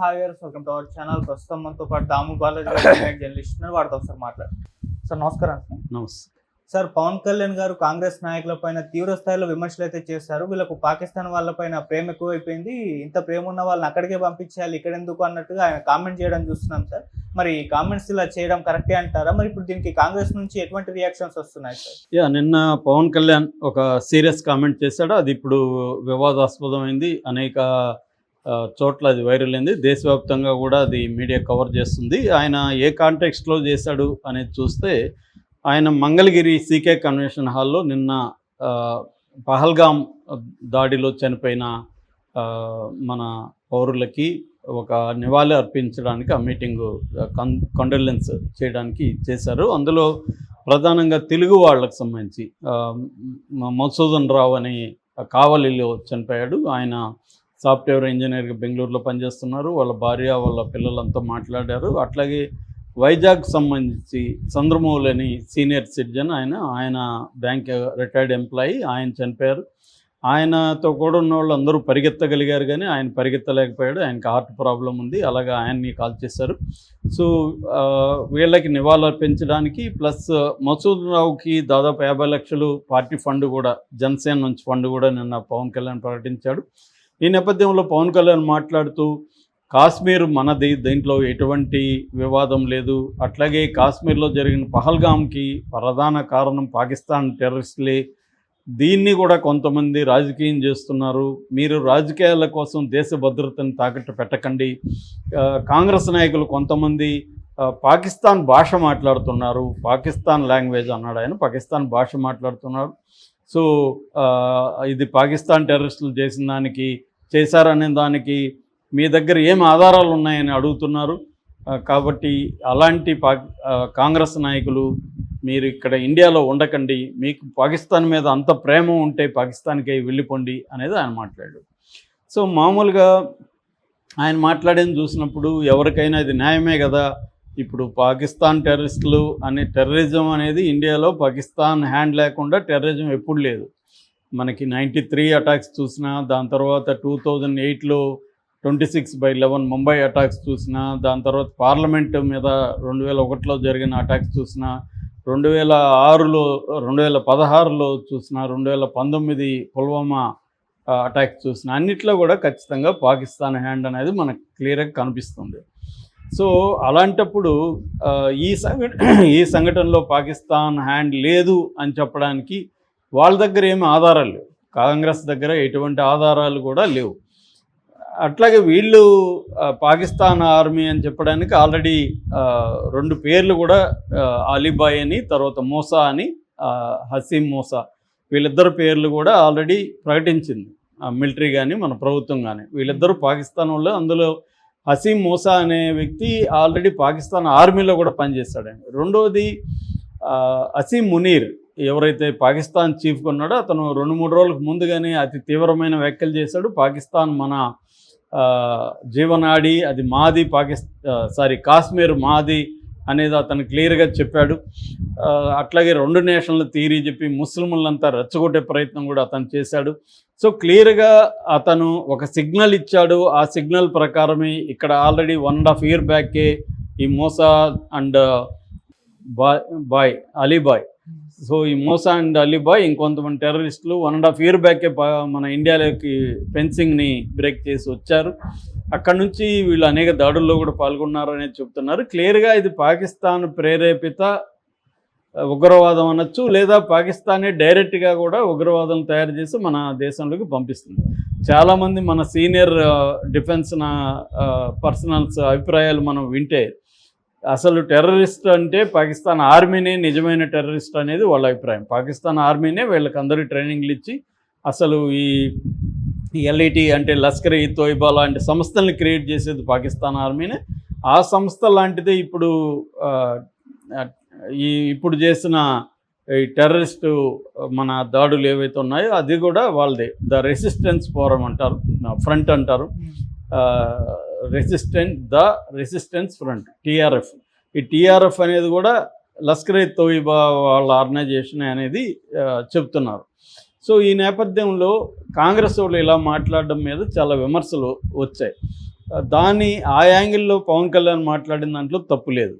Hi గారు, welcome to our channel. ప్రస్తుతం మనతో పాటు దాము బాలాజీ గారు జర్నలిస్ట్ ఉన్నారు. వారితో ఒకసారి మాట్లాడు. సార్ నమస్కారం. నమస్తే సార్, పవన్ కళ్యాణ్ గారు కాంగ్రెస్ నాయకుల పైన తీవ్ర స్థాయిలో విమర్శలు అయితే చేశారు. వీళ్ళకు పాకిస్తాన్ వాళ్ళపైన ప్రేమ ఎక్కువైపోయింది, ఇంత ప్రేమ ఉన్న వాళ్ళని అక్కడికే పంపించాలి, ఇక్కడ ఎందుకు అన్నట్టుగా ఆయన కామెంట్ చేయడం చూస్తున్నాం సార్. మరి ఈ కామెంట్స్ ఇలా చేయడం కరెక్టే అంటారా? మరి ఇప్పుడు దీనికి కాంగ్రెస్ నుంచి ఎటువంటి రియాక్షన్స్ వస్తున్నాయి సార్? నిన్న పవన్ కళ్యాణ్ ఒక సీరియస్ కామెంట్ చేశాడు. అది ఇప్పుడు వివాదాస్పదమైంది. అనేక చోట్ల అది వైరల్ అయింది. దేశవ్యాప్తంగా కూడా అది మీడియా కవర్ చేస్తుంది. ఆయన ఏ కాంటెక్స్ట్లో చేశాడు అనేది చూస్తే, ఆయన మంగళగిరి సీకే కన్వెన్షన్ హాల్లో నిన్న పహల్గామ్ దాడిలో చనిపోయిన మన పౌరులకి ఒక నివాళి అర్పించడానికి ఆ మీటింగు కండోలెన్స్ చేయడానికి చేశారు. అందులో ప్రధానంగా తెలుగు వాళ్ళకు సంబంధించి మధుసూదన్ రావు అని కావలిలో చనిపోయాడు. ఆయన సాఫ్ట్వేర్ ఇంజనీర్గా బెంగళూరులో పనిచేస్తున్నారు. వాళ్ళ భార్య వాళ్ళ పిల్లలంతా మాట్లాడారు. అట్లాగే వైజాగ్ సంబంధించి చంద్రమౌళి అని సీనియర్ సిటిజన్, ఆయన బ్యాంక్ రిటైర్డ్ ఎంప్లాయీ, ఆయన చనిపోయారు. ఆయనతో కూడా ఉన్న వాళ్ళు అందరూ పరిగెత్తగలిగారు, కానీ ఆయన పరిగెత్తలేకపోయాడు. ఆయనకి హార్ట్ ప్రాబ్లం ఉంది. అలాగే ఆయన్ని కాల్ చేశారు. సో వీళ్ళకి నివాళులర్పించడానికి ప్లస్ మసూద్ రావుకి దాదాపు 50 లక్షలు పార్టీ ఫండ్ కూడా, జనసేన నుంచి ఫండ్ కూడా నిన్న పవన్ కళ్యాణ్ ప్రకటించాడు. ఈ నేపథ్యంలో పవన్ కళ్యాణ్ మాట్లాడుతూ, కాశ్మీర్ మనది, దీంట్లో ఎటువంటి వివాదం లేదు, అట్లాగే కాశ్మీర్లో జరిగిన పహల్గామ్కి ప్రధాన కారణం పాకిస్తాన్ టెర్రరిస్టులే, దీన్ని కూడా కొంతమంది రాజకీయం చేస్తున్నారు, మీరు రాజకీయాల కోసం దేశ భద్రతను తాకట్టు పెట్టకండి, కాంగ్రెస్ నాయకులు కొంతమంది పాకిస్తాన్ భాష మాట్లాడుతున్నారు, పాకిస్తాన్ లాంగ్వేజ్ అన్నాడు ఆయన, పాకిస్తాన్ భాష మాట్లాడుతున్నారు. సో ఇది పాకిస్తాన్ టెర్రరిస్టులు చేసిన దానికి, చేశారనే దానికి మీ దగ్గర ఏం ఆధారాలు ఉన్నాయని అడుగుతున్నారు. కాబట్టి అలాంటి కాంగ్రెస్ నాయకులు మీరు ఇక్కడ ఇండియాలో ఉండకండి, మీకు పాకిస్తాన్ మీద అంత ప్రేమ ఉంటే పాకిస్తాన్కి వెళ్ళిపోండి అనేది ఆయన మాట్లాడాడు. సో మామూలుగా ఆయన మాట్లాడేది చూసినప్పుడు ఎవరికైనా ఇది న్యాయమే కదా. ఇప్పుడు పాకిస్తాన్ టెర్రరిస్టులు అనే టెర్రరిజం అనేది ఇండియాలో పాకిస్తాన్ హ్యాండ్ లేకుండా టెర్రరిజం ఎప్పుడు లేదు. మనకి 93 అటాక్స్ చూసినా, దాని తర్వాత 2008లో 26/11 ముంబై అటాక్స్ చూసినా, దాని తర్వాత పార్లమెంటు మీద 2001లో జరిగిన అటాక్స్ చూసినా, 2006లో 2016లో చూసినా, 2019 పుల్వామా అటాక్స్ చూసినా, అన్నిట్లో కూడా ఖచ్చితంగా పాకిస్తాన్ హ్యాండ్ అనేది మనకు క్లియర్గా కనిపిస్తుంది. సో అలాంటప్పుడు ఈ సంఘటనలో పాకిస్తాన్ హ్యాండ్ లేదు అని చెప్పడానికి వాళ్ళ దగ్గర ఏమి ఆధారాలు లేవు, కాంగ్రెస్ దగ్గర ఎటువంటి ఆధారాలు కూడా లేవు. అట్లాగే వీళ్ళు పాకిస్తాన్ ఆర్మీ అని చెప్పడానికి ఆల్రెడీ 2 పేర్లు కూడా, అలీబాయ్ అని, తర్వాత మూసా అని, హసీం మూసా, వీళ్ళిద్దరు పేర్లు కూడా ఆల్రెడీ ప్రకటించింది మిలిటరీ కానీ మన ప్రభుత్వం కానీ. వీళ్ళిద్దరూ పాకిస్తాన్ వాళ్ళు. అందులో హసీం మూసా అనే వ్యక్తి ఆల్రెడీ పాకిస్తాన్ ఆర్మీలో కూడా పనిచేస్తాడండి. రెండవది అసీం మునీర్, ఎవరైతే పాకిస్తాన్ చీఫ్గా ఉన్నాడో అతను 2-3 రోజులకు ముందుగానే అతి తీవ్రమైన వ్యాఖ్యలు చేశాడు. పాకిస్తాన్ మన జీవనాడి, అది మాది, కాశ్మీర్ మాది అనేది అతను క్లియర్గా చెప్పాడు. అట్లాగే 2 నేషన్ల థియరీ చెప్పి ముస్లింలంతా రెచ్చగొట్టే ప్రయత్నం కూడా అతను చేశాడు. సో క్లియర్గా అతను ఒక సిగ్నల్ ఇచ్చాడు. ఆ సిగ్నల్ ప్రకారమే ఇక్కడ ఆల్రెడీ 1.5 year బ్యాకే ఈ మూసా అండ్ అలీబాయ్, సో ఈ మూసా అండ్ అలీబాయ్ ఇంకొంతమంది టెర్రరిస్టులు 1.5 year బ్యాకే మన ఇండియాలోకి ఫెన్సింగ్ని బ్రేక్ చేసి వచ్చారు. అక్కడ నుంచి వీళ్ళు అనేక దాడుల్లో కూడా పాల్గొన్నారు అనేది చెప్తున్నారు. క్లియర్గా ఇది పాకిస్తాన్ ప్రేరేపిత ఉగ్రవాదం అనొచ్చు, లేదా పాకిస్తానే డైరెక్ట్గా కూడా ఉగ్రవాదం తయారు చేసి మన దేశంలోకి పంపిస్తుంది. చాలామంది మన సీనియర్ డిఫెన్స్ పర్సనల్స్ అభిప్రాయాలు మనం వింటే, అసలు టెర్రరిస్ట్ అంటే పాకిస్తాన్ ఆర్మీనే నిజమైన టెర్రరిస్ట్ అనేది వాళ్ళ అభిప్రాయం. పాకిస్తాన్ ఆర్మీనే వీళ్ళకి అందరూ ట్రైనింగ్లు ఇచ్చి, అసలు ఈ ఎల్ఈటీ అంటే లష్కర్ ఈ తోయిబా లాంటి సంస్థల్ని క్రియేట్ చేసేది పాకిస్తాన్ ఆర్మీనే. ఆ సంస్థ లాంటిదే ఇప్పుడు చేసిన ఈ టెర్రరిస్టు మన దాడులు ఏవైతే ఉన్నాయో అది కూడా వాళ్ళదే. ద రెసిస్టెన్స్ ఫోరం అంటారు, ఫ్రంట్ అంటారు, రెసిస్టెన్స్ ఫ్రంట్, TRF. ఈ TRF అనేది కూడా లష్కర్ ఈ తోయిబా వాళ్ళ ఆర్గనైజేషన్ అనేది చెప్తున్నారు. సో ఈ నేపథ్యంలో కాంగ్రెస్ వాళ్ళు ఇలా మాట్లాడడం మీద చాలా విమర్శలు వచ్చాయి. దాన్ని ఆ యాంగిల్లో పవన్ కళ్యాణ్ మాట్లాడిన దాంట్లో తప్పు లేదు.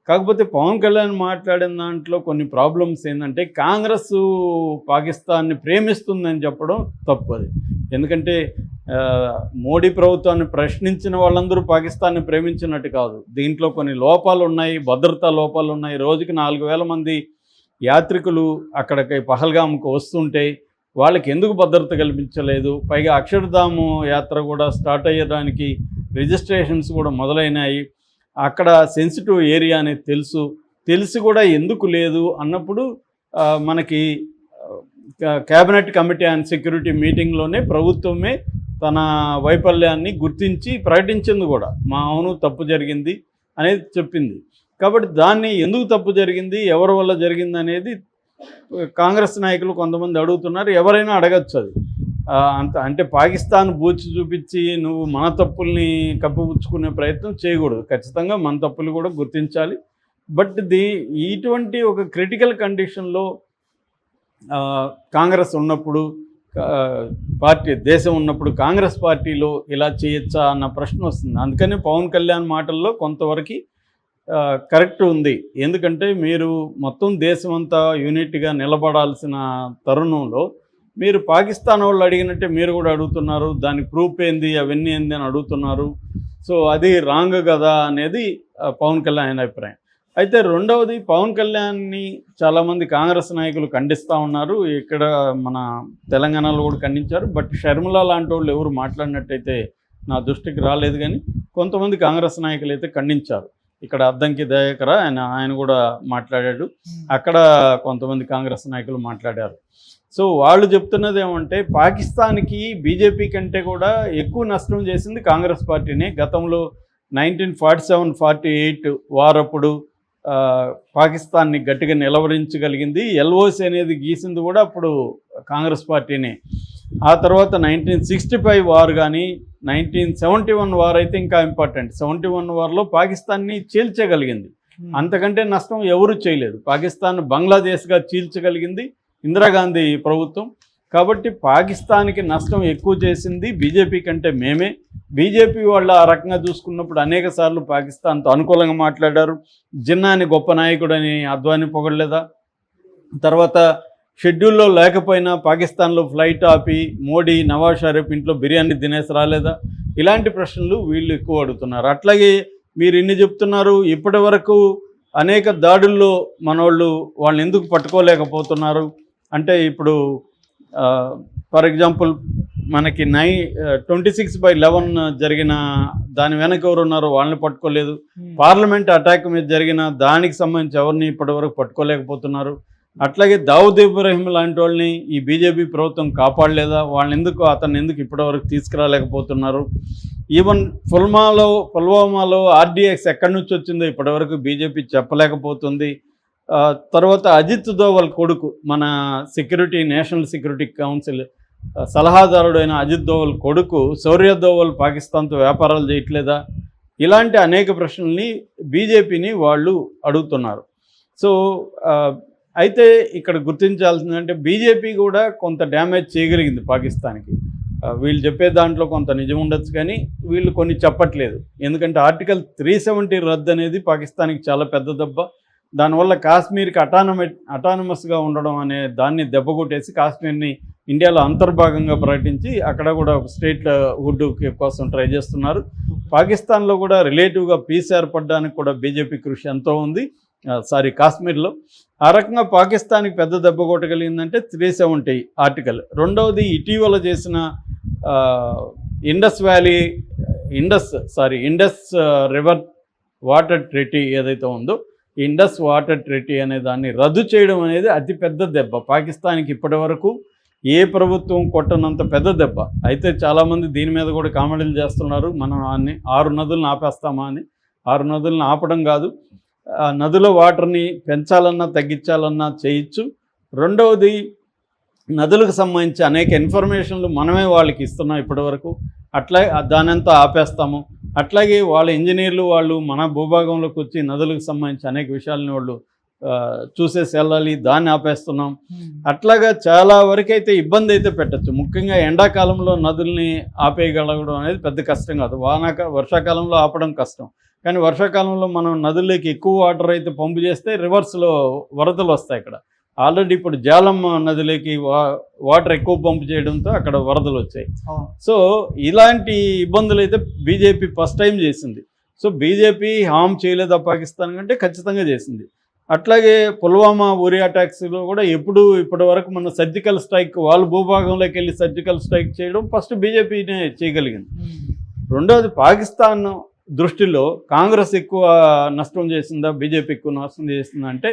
కాకపోతే పవన్ కళ్యాణ్ మాట్లాడిన దాంట్లో కొన్ని ప్రాబ్లమ్స్ ఏంటంటే కాంగ్రెస్ పాకిస్తాన్ని ప్రేమిస్తుందని చెప్పడం తప్పు అది. ఎందుకంటే మోడీ ప్రభుత్వాన్ని ప్రశ్నించిన వాళ్ళందరూ పాకిస్తాన్ని ప్రేమించినట్టు కాదు. దీంట్లో కొన్ని లోపాలు ఉన్నాయి, భద్రతా లోపాలు ఉన్నాయి. రోజుకి 4,000 మంది యాత్రికులు అక్కడికి పహల్గామ్కు వస్తుంటే వాళ్ళకి ఎందుకు భద్రత కల్పించలేదు? పైగా అక్షర్ధాము యాత్ర కూడా స్టార్ట్ అయ్యడానికి రిజిస్ట్రేషన్స్ కూడా మొదలైనాయి. అక్కడ సెన్సిటివ్ ఏరియా అనేది తెలిసి కూడా ఎందుకు లేదు అన్నప్పుడు మనకి క్యాబినెట్ కమిటీ ఆన్ సెక్యూరిటీ మీటింగ్లోనే ప్రభుత్వమే తన వైఫల్యాన్ని గుర్తించి ప్రకటించింది కూడా. అవును తప్పు జరిగింది అనేది చెప్పింది. కాబట్టి దాన్ని ఎందుకు తప్పు జరిగింది, ఎవరి వల్ల జరిగింది అనేది కాంగ్రెస్ నాయకులు కొంతమంది అడుగుతున్నారు. ఎవరైనా అడగచ్చు అది. అంటే పాకిస్తాన్ బూచి చూపించి నువ్వు మన తప్పుల్ని కప్పిపుచ్చుకునే ప్రయత్నం చేయకూడదు. ఖచ్చితంగా మన తప్పులు కూడా గుర్తించాలి. బట్ ఇటువంటి ఒక క్రిటికల్ కండిషన్లో కాంగ్రెస్ ఉన్నప్పుడు, దేశం ఉన్నప్పుడు కాంగ్రెస్ పార్టీలో ఇలా చేయొచ్చా అన్న ప్రశ్న వస్తుంది. అందుకని పవన్ కళ్యాణ్ మాటల్లో కొంతవరకు కరెక్ట్ ఉంది. ఎందుకంటే మీరు మొత్తం దేశమంతా యూనిట్గా నిలబడాల్సిన తరుణంలో మీరు పాకిస్తాన్ వాళ్ళు అడిగినట్టే మీరు కూడా అడుగుతున్నారు. దానికి ప్రూఫ్ ఏంది, అవన్నీ ఏంది అని అడుగుతున్నారు. సో అది రాంగ్ కదా అనేది పవన్ కళ్యాణ్ అభిప్రాయం. అయితే రెండవది, పవన్ కళ్యాణ్ని చాలామంది కాంగ్రెస్ నాయకులు ఖండిస్తూ ఉన్నారు. ఇక్కడ మన తెలంగాణలో కూడా ఖండించారు. బట్ షర్మిల లాంటి వాళ్ళు ఎవరు మాట్లాడినట్టయితే నా దృష్టికి రాలేదు. కానీ కొంతమంది కాంగ్రెస్ నాయకులు అయితే ఖండించారు. ఇక్కడ అద్దంకి దయాకర్ ఆయన కూడా మాట్లాడాడు. అక్కడ కొంతమంది కాంగ్రెస్ నాయకులు మాట్లాడారు. సో వాళ్ళు చెప్తున్నది ఏమంటే పాకిస్తాన్కి బీజేపీ కంటే కూడా ఎక్కువ నష్టం చేసింది కాంగ్రెస్ పార్టీనే. గతంలో 1947-48 వారప్పుడు పాకిస్తాన్ని గట్టిగా నిలవరించగలిగింది. ఎల్ఓసి అనేది గీసింది కూడా అప్పుడు కాంగ్రెస్ పార్టీనే. ఆ తర్వాత 1965 వార్ కానీ 1971 వార్ అయితే ఇంకా ఇంపార్టెంట్. 71 వార్లో పాకిస్తాన్ని చీల్చగలిగింది. అంతకంటే నష్టం ఎవరు చేయలేదు. పాకిస్తాన్ బంగ్లాదేశ్గా చీల్చగలిగింది ఇందిరాగాంధీ ప్రభుత్వం. కాబట్టి పాకిస్తాన్కి నష్టం ఎక్కువ చేసింది బీజేపీ కంటే మేమే. బీజేపీ వాళ్ళు ఆ రకంగా చూసుకున్నప్పుడు అనేక సార్లు పాకిస్తాన్తో అనుకూలంగా మాట్లాడారు. జిన్నాని గొప్ప నాయకుడని అద్వానీ పొగడలేదా? తర్వాత షెడ్యూల్లో లేకపోయినా పాకిస్తాన్లో ఫ్లైట్ ఆపి మోడీ, నవాజ్ షరీఫ్ ఇంట్లో బిర్యానీ తినేసి రాలేదా? ఇలాంటి ప్రశ్నలు వీళ్ళు ఎక్కువ అడుగుతున్నారు. అట్లాగే మీరు ఇన్ని చెప్తున్నారు, ఇప్పటి వరకు అనేక దాడుల్లో మనోళ్ళు వాళ్ళని ఎందుకు పట్టుకోలేకపోతున్నారు అంటే, ఇప్పుడు ఫర్ ఎగ్జాంపుల్ మనకి 26/11 జరిగిన దాని వెనక ఎవరు ఉన్నారో వాళ్ళని పట్టుకోలేదు. పార్లమెంట్ అటాక్ మీద జరిగిన దానికి సంబంధించి ఎవరిని ఇప్పటివరకు పట్టుకోలేకపోతున్నారు. అట్లాగే దావుద్ ఇబ్రాహిం లాంటి వాళ్ళని ఈ బీజేపీ ప్రభుత్వం కాపాడలేదా? అతన్ని ఎందుకు ఇప్పటివరకు తీసుకురాలేకపోతున్నారు? ఈవెన్ పుల్వామాలో ఆర్డీఎక్స్ ఎక్కడి నుంచి వచ్చిందో ఇప్పటివరకు బీజేపీ చెప్పలేకపోతుంది. తర్వాత అజిత్ దోవల్ కొడుకు, మన నేషనల్ సెక్యూరిటీ కౌన్సిల్ సలహాదారుడైన అజిత్ దోవల్ కొడుకు శౌర్య దోవల్ పాకిస్తాన్తో వ్యాపారాలు చేయట్లేదా? ఇలాంటి అనేక ప్రశ్నల్ని బీజేపీని వాళ్ళు అడుగుతున్నారు. సో అయితే ఇక్కడ గుర్తించాల్సిందంటే బీజేపీ కూడా కొంత డ్యామేజ్ చేయగలిగింది పాకిస్తాన్కి. వీళ్ళు చెప్పే దాంట్లో కొంత నిజం ఉండొచ్చు, కానీ వీళ్ళు కొన్ని చెప్పట్లేదు. ఎందుకంటే ఆర్టికల్ 370 రద్దు అనేది పాకిస్తాన్కి చాలా పెద్ద దెబ్బ. దానివల్ల కాశ్మీర్కి అటానమస్గా ఉండడం అనే దాన్ని దెబ్బకొట్టేసి కాశ్మీర్ని ఇండియాలో అంతర్భాగంగా ప్రకటించి అక్కడ కూడా ఒక స్టేట్ హుడ్ కోసం ట్రై చేస్తున్నారు. పాకిస్తాన్లో కూడా రిలేటివ్గా పీస్ ఏర్పడడానికి కూడా బీజేపీ కృషి ఎంతో ఉంది. కాశ్మీర్లో ఆ రకంగా పాకిస్తాన్కి పెద్ద దెబ్బ కొట్టగలిగిందంటే 370 ఆర్టికల్. రెండవది, ఇటీవల చేసిన ఇండస్ రివర్ వాటర్ ట్రీటీ ఏదైతే ఉందో, ఇండస్ వాటర్ ట్రీటీ అనే దాన్ని రద్దు చేయడం అనేది అతిపెద్ద దెబ్బ పాకిస్తాన్కి. ఇప్పటి వరకు ఏ ప్రభుత్వం కొట్టనంత పెద్ద దెబ్బ. అయితే చాలామంది దీని మీద కూడా కామెంట్లు చేస్తున్నారు, మనం 6 నదులను ఆపేస్తామా అని. 6 నదులను ఆపడం కాదు, నదుల వాటర్ని పెంచాలన్నా తగ్గించాలన్నా చేయొచ్చు. రెండవది, నదులకు సంబంధించి అనేక ఇన్ఫర్మేషన్లు మనమే వాళ్ళకి ఇస్తున్నాం ఇప్పటివరకు. దానంతా ఆపేస్తాము. అట్లాగే వాళ్ళ ఇంజనీర్లు వాళ్ళు మన భూభాగంలోకి వచ్చి నదులకు సంబంధించి అనేక విషయాలని వాళ్ళు చూసేసి వెళ్ళాలి, దాన్ని ఆపేస్తున్నాం. అట్లాగా చాలా వరకు అయితే ఇబ్బంది అయితే పెట్టచ్చు. ముఖ్యంగా ఎండాకాలంలో నదుల్ని ఆపేయగలగడం అనేది పెద్ద కష్టం కాదు. వర్షాకాలంలో ఆపడం కష్టం. కానీ వర్షాకాలంలో మనం నదుల్లోకి ఎక్కువ వాటర్ అయితే పంపు చేస్తే రివర్స్లో వరదలు వస్తాయి. ఇక్కడ ఆల్రెడీ ఇప్పుడు జాలం నదిలోకి వాటర్ ఎక్కువ పంపు చేయడంతో అక్కడ వరదలు వచ్చాయి. సో ఇలాంటి ఇబ్బందులు అయితే బీజేపీ ఫస్ట్ టైం చేసింది. సో బీజేపీ హామ్ చేయలేదా పాకిస్తాన్ కంటే ఖచ్చితంగా చేసింది. అట్లాగే పుల్వామా ఉరి అటాక్స్లో కూడా ఇప్పటి వరకు మన సర్జికల్ స్ట్రైక్, వాళ్ళు భూభాగంలోకి వెళ్ళి సర్జికల్ స్ట్రైక్ చేయడం ఫస్ట్ బీజేపీనే చేయగలిగింది. రెండోది, పాకిస్తాన్ దృష్టిలో కాంగ్రెస్ ఎక్కువ నష్టం చేసిందా, బీజేపీ ఎక్కువ నష్టం చేసిందా అంటే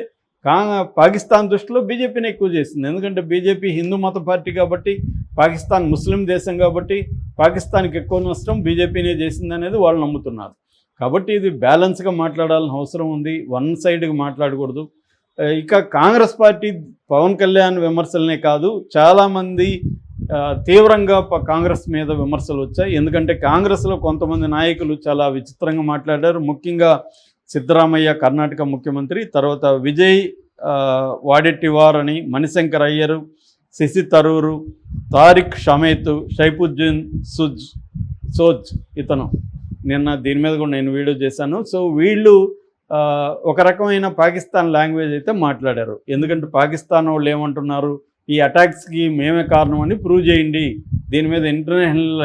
పాకిస్తాన్ దృష్టిలో బీజేపీని ఎక్కువ చేసింది. ఎందుకంటే బీజేపీ హిందూ మత పార్టీ కాబట్టి, పాకిస్తాన్ ముస్లిం దేశం కాబట్టి పాకిస్తాన్కి ఎక్కువ నష్టం బీజేపీనే చేసింది అనేది వాళ్ళు నమ్ముతున్నారు. కాబట్టి ఇది బ్యాలెన్స్గా మాట్లాడాల్సిన అవసరం ఉంది, వన్ సైడ్గా మాట్లాడకూడదు. ఇక కాంగ్రెస్ పార్టీ పవన్ కళ్యాణ్ విమర్శలనే కాదు, చాలామంది తీవ్రంగా కాంగ్రెస్ మీద విమర్శలు వచ్చాయి. ఎందుకంటే కాంగ్రెస్లో కొంతమంది నాయకులు చాలా విచిత్రంగా మాట్లాడారు. ముఖ్యంగా సిద్ధరామయ్య కర్ణాటక ముఖ్యమంత్రి, తర్వాత విజయ్ వాడెట్టివార్ అని, మణిశంకర్ అయ్యరు, శశి తరూరు, తారిక్ షమేత్, షైఫుద్దీన్ సోజ్ ఇతను, నిన్న దీని మీద కూడా నేను వీడియో చేశాను. సో వీళ్ళు ఒక రకమైన పాకిస్తాన్ లాంగ్వేజ్ అయితే మాట్లాడారు. ఎందుకంటే పాకిస్తాన్ వాళ్ళు ఏమంటున్నారు, ఈ అటాక్స్కి మేమే కారణం అని ప్రూవ్ చేయండి, దీని మీద ఇంటర్నేషనల్